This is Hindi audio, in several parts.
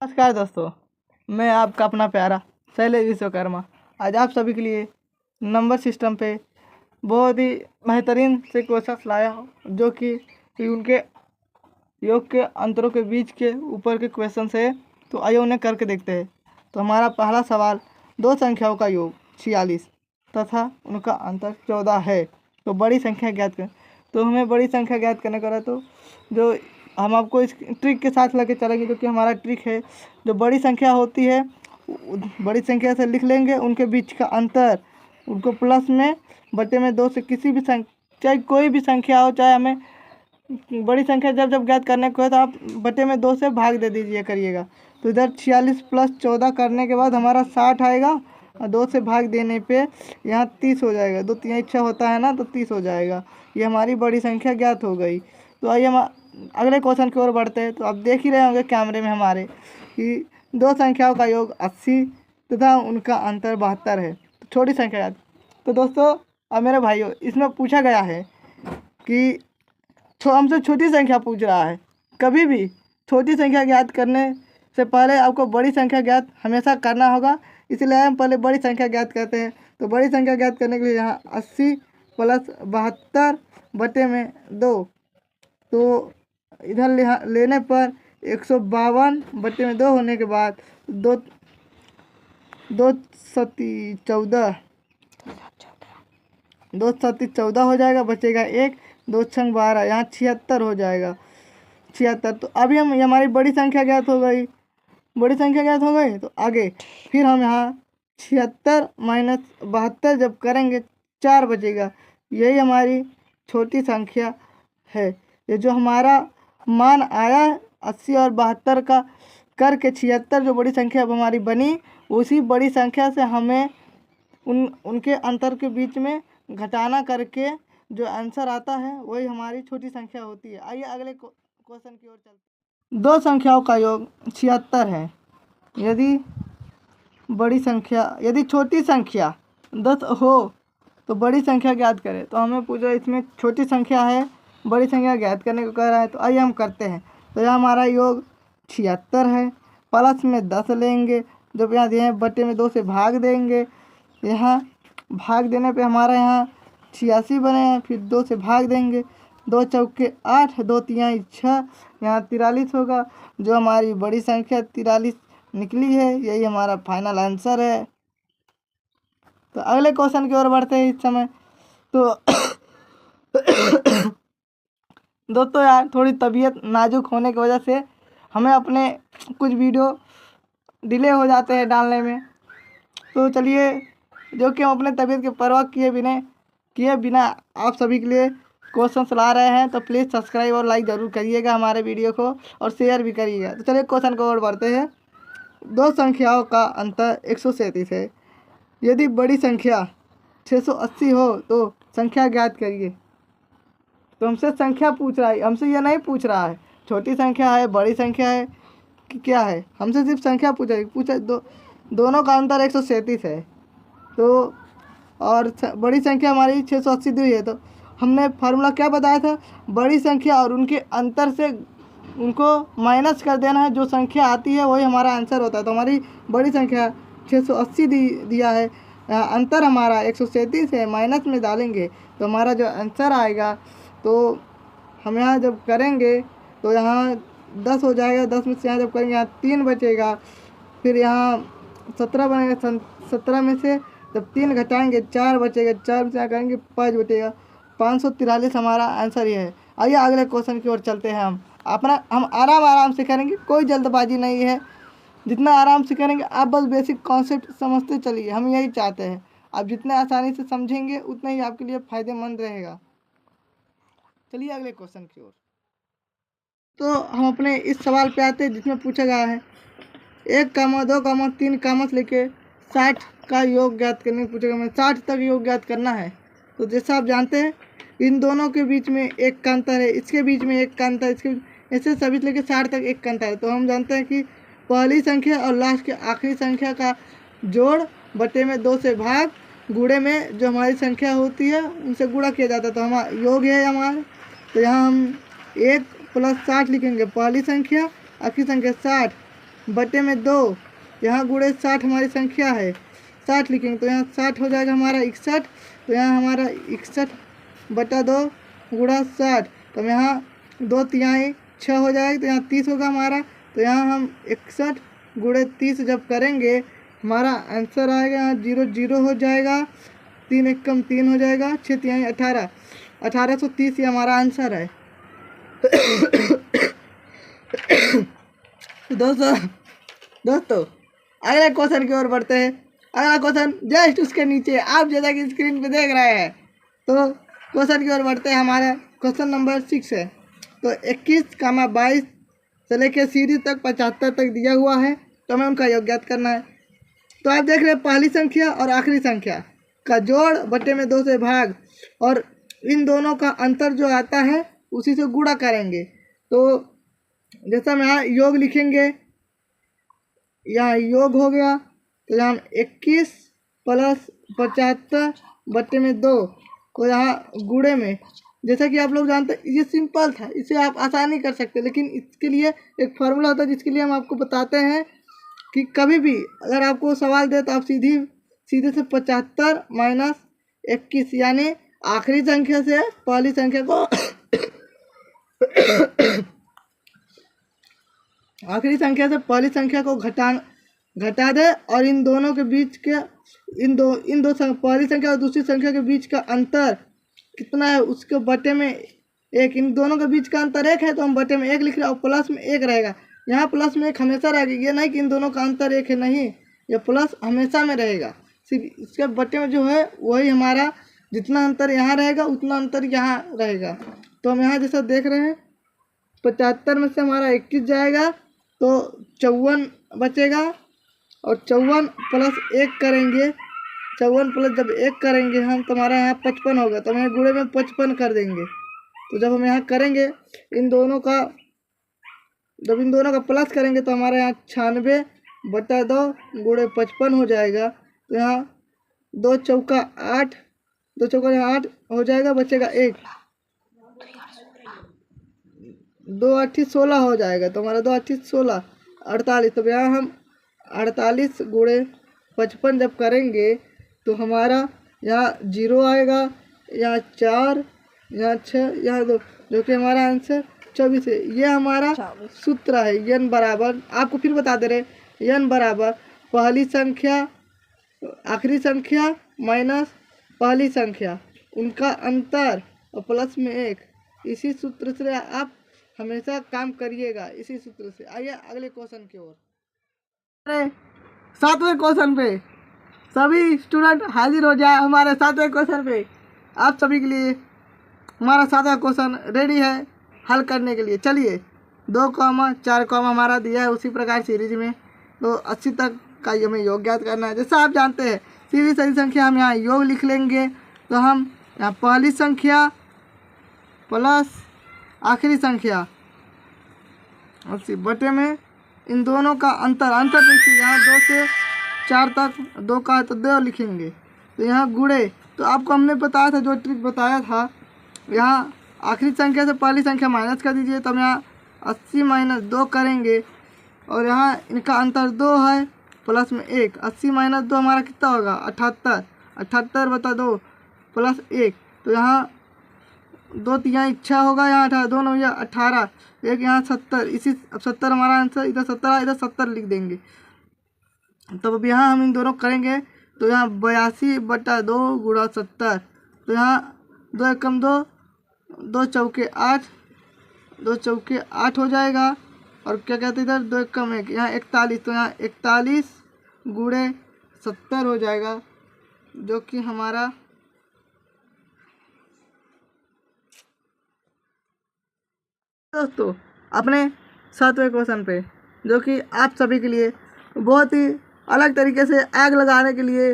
नमस्कार दोस्तों, मैं आपका अपना प्यारा शैलेश विश्वकर्मा आज आप सभी के लिए नंबर सिस्टम पे बहुत ही बेहतरीन से क्वेश्चंस लाया हूँ, जो कि उनके योग के अंतरों के बीच के ऊपर के क्वेश्चन है। तो आइए उन्हें करके देखते हैं। तो हमारा पहला सवाल, दो संख्याओं का योग 46 तथा उनका अंतर 14 है, तो बड़ी संख्या ज्ञात करें। तो हमें बड़ी संख्या ज्ञात करने का है, तो जो हम आपको इस ट्रिक के साथ लेके चलेंगे, जो कि हमारा ट्रिक है। जो बड़ी संख्या होती है, बड़ी संख्या से लिख लेंगे उनके बीच का अंतर, उनको प्लस में बटे में 2 से किसी भी चाहे कोई भी संख्या हो, चाहे हमें बड़ी संख्या जब ज्ञात करने को है तो आप बटे में 2 से भाग दे दीजिए करिएगा। तो इधर 46 प्लस 14 करने के बाद हमारा 60 आएगा और 2 से भाग देने पे यहाँ 30 हो जाएगा। 2 3 इच्छा होता है ना, तो 30 हो जाएगा। ये हमारी बड़ी संख्या ज्ञात हो गई। तो आइए हम अगले क्वेश्चन की ओर बढ़ते हैं। तो आप देख ही रहे होंगे कैमरे में हमारे कि दो संख्याओं का योग 80 तथा उनका अंतर 72 है। तो छोटी संख्या याद। तो दोस्तों अब मेरे भाइयों, इसमें पूछा गया है कि हमसे छोटी संख्या पूछ रहा है। कभी भी छोटी संख्या ज्ञात करने से पहले आपको बड़ी संख्या ज्ञात हमेशा करना होगा, इसलिए हम पहले बड़ी संख्या ज्ञात करते हैं। तो बड़ी संख्या ज्ञात करने के लिए यहाँ 80 प्लस 72 बटे में 2, तो इधर लेने पर 152 बटे में 2 होने के बाद 2 सती 14 हो जाएगा, बचेगा 1, 2 छंग 12, यहाँ 76 हो जाएगा। 76। तो अभी हमारी बड़ी संख्या ज्ञात हो गई, तो आगे फिर हम यहाँ 76 माइनस 72 जब करेंगे 4 बचेगा। यही हमारी छोटी संख्या है। ये जो हमारा मान आया 80 और 72 का करके 76 जो बड़ी संख्या अब हमारी बनी, उसी बड़ी संख्या से हमें उनके अंतर के बीच में घटाना करके जो आंसर आता है वही हमारी छोटी संख्या होती है। आइए अगले क्वेश्चन की ओर चलते हैं। दो संख्याओं का योग 76 है। यदि छोटी संख्या 10 हो तो बड़ी संख्या ज्ञात करें। तो हमें पूछा इसमें छोटी संख्या है, बड़ी संख्या ज्ञात करने को कह रहा है। तो आइए हम करते हैं। तो यहाँ हमारा योग 76 है, प्लस में 10 लेंगे, जब यहाँ दिए बटे में 2 से भाग देंगे। यहाँ भाग देने पे हमारा यहाँ 86 बने हैं, फिर 2 से भाग देंगे, 2 चौके 8, 2 तिहाई 6, यहाँ 43 होगा। जो हमारी बड़ी संख्या 43 निकली है, यही हमारा फाइनल आंसर है। तो अगले क्वेश्चन की ओर बढ़ते हैं इस समय। तो दोस्तों यार, थोड़ी तबीयत नाजुक होने की वजह से हमें अपने कुछ वीडियो डिले हो जाते हैं डालने में। तो चलिए, जो कि हम अपने तबीयत की परवाह किए बिना आप सभी के लिए क्वेश्चन ला रहे हैं। तो प्लीज़ सब्सक्राइब और लाइक ज़रूर करिएगा हमारे वीडियो को, और शेयर भी करिएगा। तो चलिए क्वेश्चन को और बढ़ते हैं। दो संख्याओं का अंतर 137 है। यदि बड़ी संख्या 680 हो तो संख्या ज्ञात करिए। तो हमसे संख्या पूछ रहा है, हमसे यह नहीं पूछ रहा है छोटी संख्या है बड़ी संख्या है कि क्या है। हमसे सिर्फ संख्या पूछा दोनों का अंतर 137 है। तो और बड़ी संख्या हमारी 680 दी है। तो हमने फार्मूला क्या बताया था, बड़ी संख्या और उनके अंतर से उनको माइनस कर देना है, जो संख्या आती है वही हमारा आंसर होता है। तो हमारी बड़ी संख्या 680 दिया है, अंतर हमारा 137 है, माइनस में डालेंगे तो हमारा जो आंसर आएगा, तो हम यहाँ जब करेंगे तो यहाँ 10 हो जाएगा। 10 में से यहाँ जब करेंगे यहाँ 3 बचेगा, फिर यहाँ 17 बनेगा। 17 में से जब 3 घटाएंगे 4 बचेगा, 4 में से यहाँ करेंगे 5 बचेगा। 543 हमारा आंसर ये है। आइए अगले क्वेश्चन की ओर चलते हैं। हम आराम से करेंगे, कोई जल्दबाजी नहीं है। जितना आराम से करेंगे आप बस बेसिक कॉन्सेप्ट समझते चलिए, हम यही चाहते हैं। आप जितने आसानी से समझेंगे उतना ही आपके लिए फ़ायदेमंद रहेगा। चलिए अगले क्वेश्चन की ओर। तो हम अपने इस सवाल पे आते हैं, जिसमें पूछा गया है 1, 2, 3 से लेके 60 का योग ज्ञात करने को पूछेगा। हमें 60 तक योग ज्ञात करना है। तो जैसा आप जानते हैं, इन दोनों के बीच में 1 का अंतर है, इसके बीच में 1 का अंतर, इसके ऐसे सभी से लेके 60 तक 1 का अंतर है। तो हम जानते हैं कि पहली संख्या और लास्ट के आखिरी संख्या का जोड़ बटे में 2 से भाग, गुणे में जो हमारी संख्या होती है उनसे गुणा किया जाता है। तो हमारा योग है हमारे। तो यहाँ हम 1 प्लस 60 लिखेंगे, पहली संख्या आखिरी संख्या 60, बटे में 2, यहाँ गुणे 60 हमारी संख्या है, 60 लिखेंगे तो यहाँ 60 हो जाएगा हमारा 61, तो यहाँ हमारा 61/2 गुणा 60, तो यहाँ 2 तिहाई 6 हो जाएगा, तो यहाँ 30 होगा हमारा। तो यहाँ हम 61 गुणे 30 जब करेंगे हमारा आंसर आएगा, यहाँ 0 0 हो जाएगा, 3 एकम 3 हो जाएगा, 6 तिहाई 18, 1830 ये हमारा आंसर है। दोस्तों अगले क्वेश्चन की ओर बढ़ते हैं। अगला क्वेश्चन जस्ट उसके नीचे आप जैसा कि स्क्रीन पे देख रहे हैं, तो क्वेश्चन की ओर बढ़ते हैं। हमारा क्वेश्चन नंबर 6 है। तो 21, 22 से लेकर सीरीज तक 75 तक दिया हुआ है, तो हमें उनका योग ज्ञात करना है। तो आप देख रहे हैं पहली संख्या और आखिरी संख्या का जोड़ बटे में 2 से भाग, और इन दोनों का अंतर जो आता है उसी से गुणा करेंगे। तो जैसा हम यहाँ योग लिखेंगे, यहाँ योग हो गया, तो यहाँ 21 + 75 बटे में 2, तो यहाँ गुणे में, जैसा कि आप लोग जानते हैं ये सिंपल था, इसे आप आसानी कर सकते हैं, लेकिन इसके लिए एक फार्मूला होता है जिसके लिए हम आपको बताते हैं कि कभी भी अगर आपको सवाल दे तो आप सीधे से 75 - 21 यानी आखिरी संख्या से पहली संख्या को आखिरी संख्या से पहली संख्या को घटा दे, और इन दोनों के बीच के पहली संख्या और दूसरी संख्या के बीच का अंतर कितना है उसके बटे में 1, इन दोनों के बीच का अंतर 1 है तो हम बटे में 1 लिख रहे हैं, और प्लस में 1 रहेगा। यहाँ प्लस में 1 हमेशा रहेगा, ये नहीं कि इन दोनों का अंतर 1 है, नहीं, ये प्लस हमेशा में रहेगा। सिर्फ इसके बटे में जो है वही हमारा जितना अंतर यहाँ रहेगा उतना अंतर यहाँ रहेगा। तो हम यहाँ जैसा देख रहे हैं 75 में से हमारा 21 जाएगा तो 54 बचेगा, और 54 + 1 करेंगे, 54 + जब 1 करेंगे हम तो हमारा यहाँ 55 होगा, तो हम यहाँ गुणे में 55 कर देंगे। तो जब हम यहाँ करेंगे इन दोनों का प्लस करेंगे तो हमारे यहाँ 96/2 गुणे 55 हो जाएगा। तो यहाँ 2 चौका 8 हो जाएगा, बचेगा 1, 2 8 16 हो जाएगा, तो हमारा 2 8 16 48। तो यहाँ हम 48 गुणे 55 जब करेंगे तो हमारा यहाँ 0 आएगा, यहाँ 4, यहाँ 6, यहाँ 2, जो कि हमारा आंसर 24 है। ये हमारा सूत्र है। n बराबर, आपको फिर बता दे रहे, n बराबर पहली संख्या आखिरी संख्या माइनस पहली संख्या, उनका अंतर और प्लस में 1। इसी सूत्र से आप हमेशा काम करिएगा, इसी सूत्र से। आइए अगले क्वेश्चन की ओर। 7वें क्वेश्चन पे सभी स्टूडेंट हाजिर हो जाए हमारे 7वें क्वेश्चन पे। आप सभी के लिए हमारा 7वां क्वेश्चन रेडी है हल करने के लिए। चलिए 2, 4 हमारा दिया है उसी प्रकार सीरीज में, तो 80 तक का हमें योग ज्ञात करना है। जैसा आप जानते हैं सीधी सही संख्या हम यहाँ योग लिख लेंगे, तो हम यहाँ पहली संख्या प्लस आखिरी संख्या 80 बटे में इन दोनों का अंतर देखिए, यहाँ 2 से 4 तक 2 का है तो 2 लिखेंगे, तो यहाँ गुणे, तो आपको हमने बताया था जो ट्रिक बताया था, यहाँ आखिरी संख्या से पहली संख्या माइनस कर दीजिए, तो हम यहाँ 80 - 2 करेंगे, और यहाँ इनका अंतर 2 है प्लस में 1, 80 - 2 हमारा कितना होगा 78, 78/2 प्लस 1, तो यहाँ 2 तिहाई 6 होगा, यहाँ 18, 2 9 18, 1 यहाँ 70, इसी 70 हमारा आंसर, इधर 70 इधर 70 लिख देंगे। तब अब यहाँ हम इन दोनों करेंगे तो यहाँ 82/2 गुणा 70, तो यहाँ 2 एकम 2, 2 चौके 8, 2 चौके 8 हो जाएगा, और क्या कहते हैं इधर 2 एकम 1, यहाँ 41, तो यहाँ 41 गुणे 70 हो जाएगा, जो कि हमारा दोस्तों अपने 7वें क्वेश्चन पे, जो कि आप सभी के लिए बहुत ही अलग तरीके से आग लगाने के लिए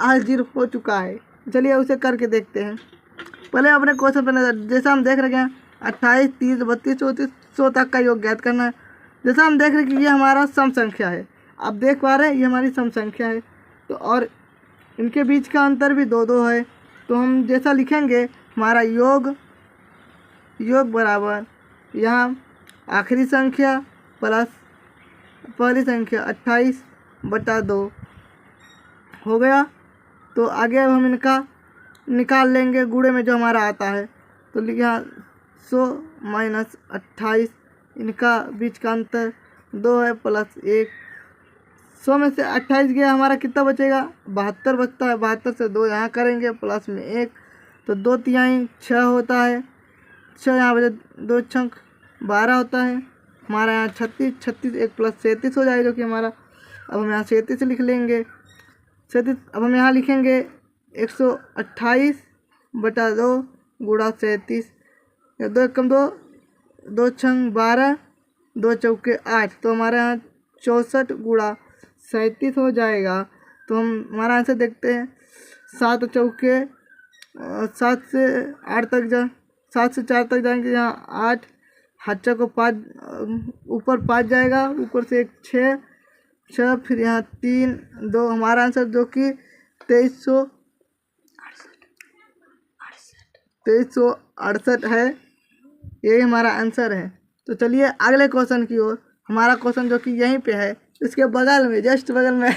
हाजिर हो चुका है। चलिए उसे करके देखते हैं। पहले अपने क्वेश्चन पर नजर, जैसा हम देख रहे हैं 28, 30, 32, 34, 100 तक का योग ज्ञात करना है। जैसा हम देख रहे हैं कि ये हमारा सम संख्या है, आप देख पा रहे हैं ये हमारी सम संख्या है, तो और इनके बीच का अंतर भी 2 है, तो हम जैसा लिखेंगे हमारा योग बराबर यहाँ आखिरी संख्या प्लस पहली संख्या 28/2 हो गया। तो आगे अब हम इनका निकाल लेंगे गुणे में जो हमारा आता है। तो लिखा 100 माइनस 28, इनका बीच का अंतर 2 है प्लस 1। 100 में से 28 गया, हमारा कितना बचेगा 72 बचता है। 72 से 2 यहाँ करेंगे प्लस में 1, तो 2 तिहाई 6 होता है। 6 यहाँ बचे 2 छंक 12 होता है। हमारा यहाँ 36, 36 1 प्लस 37 हो जाएगा, जो कि हमारा अब हम यहाँ 37 लिख लेंगे। 37 अब हम यहाँ लिखेंगे 128/2 गुणा 37, 2 एकम 2, 2 छंग 12, 2 चौके 8, तो हमारे यहाँ 64 गुणा 37 हो जाएगा। तो हम हमारा आंसर देखते हैं। 7 चौके 7 से 8 तक 7 से 4 तक जाएंगे, यहाँ 8 हाचा को 5 ऊपर 5 जाएगा, ऊपर से 1 6, फिर यहाँ 3 2, हमारा आंसर जो कि 2368 है। यही हमारा आंसर है। तो चलिए अगले क्वेश्चन की ओर। हमारा क्वेश्चन जो कि यहीं पे है, इसके बगल में जस्ट बगल में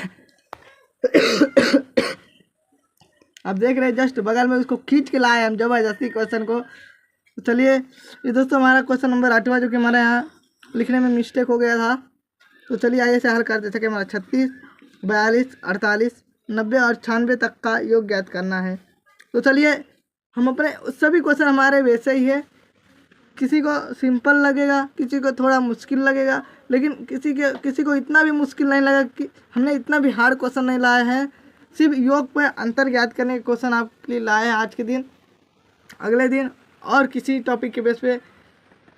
आप देख रहे हैं, जस्ट बगल में उसको खींच के लाए हम जबरदस्ती क्वेश्चन को। तो चलिए ये दोस्तों हमारा क्वेश्चन नंबर 8वां, जो कि हमारे यहाँ लिखने में मिस्टेक हो गया था। तो चलिए आइए से हल करते थे कि हमारा 36, 42, 48, 90 और 96 तक का योग ज्ञात करना है। तो चलिए हम अपने सभी क्वेश्चन हमारे वैसे ही है। किसी को सिंपल लगेगा, किसी को थोड़ा मुश्किल लगेगा, लेकिन किसी को इतना भी मुश्किल नहीं लगेगा कि हमने इतना भी हार्ड क्वेश्चन नहीं लाए हैं। सिर्फ योग पे अंतर ज्ञात करने के क्वेश्चन आपके लिए लाए हैं आज के दिन। अगले दिन और किसी टॉपिक के बेस पे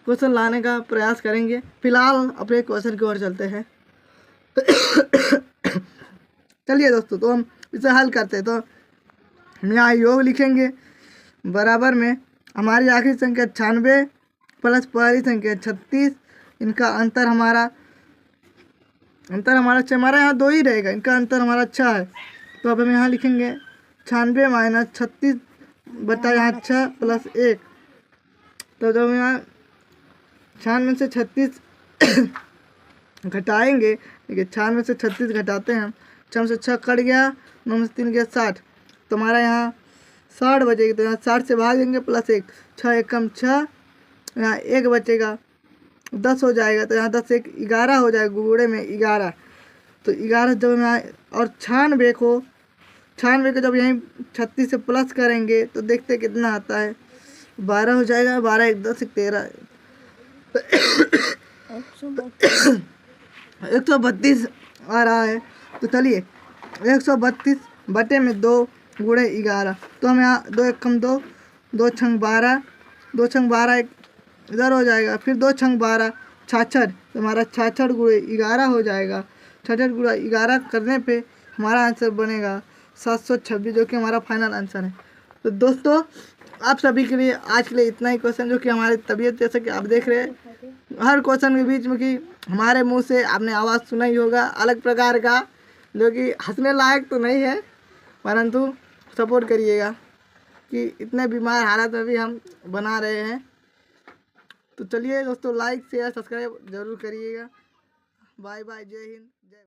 क्वेश्चन लाने का प्रयास करेंगे। फिलहाल अपने क्वेश्चन की ओर चलते हैं। चलिए दोस्तों, तो हम इसे हल करते हैं। तो हम यहाँ योग लिखेंगे, बराबर में हमारी आखिरी संख्या 96 प्लस पहली संख्या 36, इनका अंतर हमारा हमारा यहाँ 2 ही रहेगा, इनका अंतर हमारा 6 है। तो अब हम यहाँ लिखेंगे 96 माइनस 36 बटा यहाँ 6 प्लस 1। तो जब यहाँ 96 से 36 घटाएंगे, देखिए 96 से 36 घटाते हैं हम, 6 से 6 कट गया, 9 में से 3 गया 60, तो हमारा यहाँ 60 बचेगी। तो यहाँ 60 से भागेंगे प्लस 1, 6 एकम 6, यहाँ 1 बचेगा, 10 हो जाएगा। तो यहाँ 10 1 11 हो जाएगा, गुणे में 11। तो 11 जब यहाँ और 96 को जब यहीं 36 से प्लस करेंगे तो देखते कितना आता है, 12 हो जाएगा। 12 1 10 1 13, 132 आ रहा है। तो चलिए 132 बटे में 2 गुणे 11, तो हम यहाँ 2 एकम 2, 2 छंग 12, 2 छंग 12 इधर हो जाएगा, फिर 2 छंग 12 66, तो हमारा 66 गुणे 11 हो जाएगा। 66 गुणा 11 करने पे हमारा आंसर बनेगा 726, जो कि हमारा फाइनल आंसर है। तो दोस्तों आप सभी के लिए आज के लिए इतना ही क्वेश्चन, जो कि हमारी तबीयत, जैसे कि आप देख रहे हैं हर क्वेश्चन के बीच में कि हमारे मुंह से आपने आवाज़ सुना ही होगा अलग प्रकार का, जो कि हंसने लायक तो नहीं है, परंतु सपोर्ट करिएगा कि इतने बीमार हालत में भी हम बना रहे हैं। तो चलिए दोस्तों, लाइक शेयर सब्सक्राइब जरूर करिएगा। बाय बाय, जय हिंद, जय।